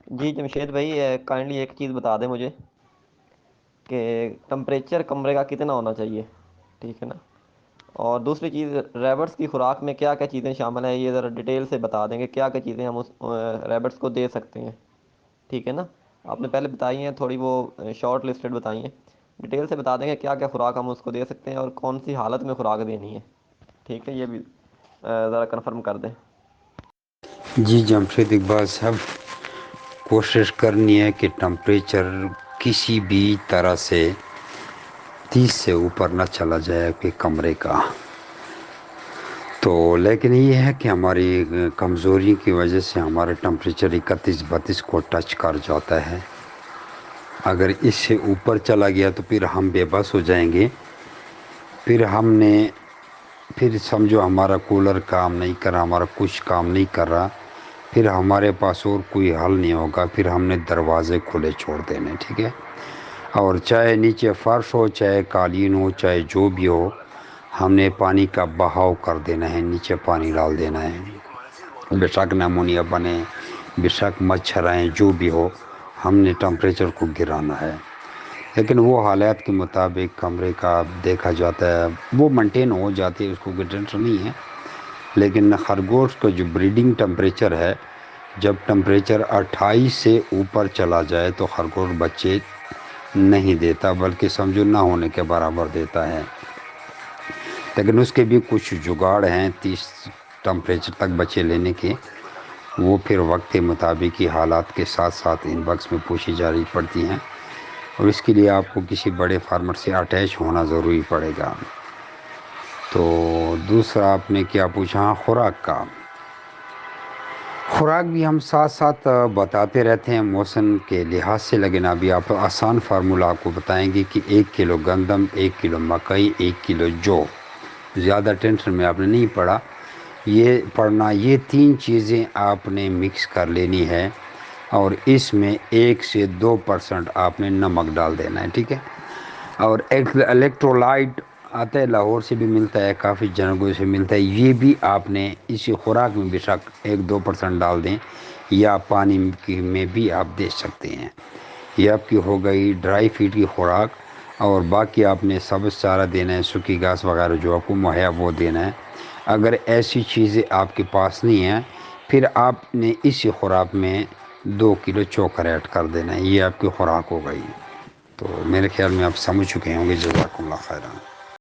جی جمشید بھائی، کائنڈلی ایک چیز بتا دیں مجھے کہ ٹمپریچر کمرے کا کتنا ہونا چاہیے؟ ٹھیک ہے نا؟ اور دوسری چیز، ریبٹس کی خوراک میں کیا کیا چیزیں شامل ہیں، یہ ذرا ڈیٹیل سے بتا دیں کہ کیا کیا چیزیں ہم اس ریبٹس کو دے سکتے ہیں؟ ٹھیک ہے نا؟ آپ نے پہلے بتائی ہیں تھوڑی، وہ شارٹ لسٹڈ بتائی ہیں، ڈیٹیل سے بتا دیں کہ کیا کیا خوراک ہم اس کو دے سکتے ہیں اور کون سی حالت میں خوراک دینی ہے؟ ٹھیک ہے، یہ بھی ذرا کنفرم کر دیں۔ جی جمشید اقبال صاحب، کوشش کرنی ہے کہ ٹمپریچر کسی بھی طرح سے 30 سے اوپر نہ چلا جائے کہ کمرے کا، تو لیکن یہ ہے کہ ہماری کمزوری کی وجہ سے ہمارا ٹمپریچر 31-32 کو ٹچ کر جاتا ہے۔ اگر اس سے اوپر چلا گیا تو پھر ہم بے بس ہو جائیں گے، پھر سمجھو ہمارا کولر کام نہیں کر رہا، ہمارا کچھ کام نہیں کر رہا، پھر ہمارے پاس اور کوئی حل نہیں ہوگا، پھر ہم نے دروازے کھلے چھوڑ دینے، ٹھیک ہے؟ اور چاہے نیچے فرش ہو، چاہے قالین ہو، چاہے جو بھی ہو، ہم نے پانی کا بہاؤ کر دینا ہے، نیچے پانی ڈال دینا ہے، بے شک نمونیا بنے، بے شک مچھر آئیں، جو بھی ہو، ہم نے ٹمپریچر کو گرانا ہے۔ لیکن وہ حالات کے مطابق کمرے کا دیکھا جاتا ہے، وہ مینٹین ہو جاتی ہے، اس کو کوئی ٹینشن نہیں ہے۔ لیکن خرگوش کا جو بریڈنگ ٹمپریچر ہے، جب ٹمپریچر 28 سے اوپر چلا جائے تو خرگوش بچے نہیں دیتا، بلکہ سمجھو نہ ہونے کے برابر دیتا ہے۔ لیکن اس کے بھی کچھ جگاڑ ہیں 30 ٹمپریچر تک بچے لینے کے، وہ پھر وقت کے مطابق ہی حالات کے ساتھ ساتھ ان باکس میں پوچھی جاری پڑتی ہیں، اور اس کے لیے آپ کو کسی بڑے فارمر سے اٹیچ ہونا ضروری پڑے گا۔ تو دوسرا آپ نے کیا پوچھا؟ خوراک کا۔ خوراک بھی ہم ساتھ ساتھ بتاتے رہتے ہیں موسم کے لحاظ سے، لیکن ابھی آپ آسان فارمولہ آپ کو بتائیں گے کہ 1 کلو گندم، 1 کلو مکئی، 1 کلو جو، زیادہ ٹینشن میں آپ نے نہیں پڑھنا، یہ 3 چیزیں آپ نے مکس کر لینی ہے، اور اس میں 1 سے 2% آپ نے نمک ڈال دینا ہے، ٹھیک ہے؟ اور ایک الیکٹرولائٹ آتا ہے، لاہور سے بھی ملتا ہے، کافی جگہوں سے ملتا ہے، یہ بھی آپ نے اسی خوراک میں بے شک 1-2% ڈال دیں، یا پانی میں بھی آپ دے سکتے ہیں۔ یہ آپ کی ہو گئی ڈرائی فیڈ کی خوراک، اور باقی آپ نے سبز چارہ دینا ہے، سوکھی گھاس وغیرہ جو آپ کو مہیا وہ دینا ہے۔ اگر ایسی چیزیں آپ کے پاس نہیں ہیں، پھر آپ نے اسی خوراک میں 2 کلو چوکر ایڈ کر دینا ہے، یہ آپ کی خوراک ہو گئی۔ تو میرے خیال میں آپ سمجھ چکے ہوں گے، جزاکم اللہ خیرہ۔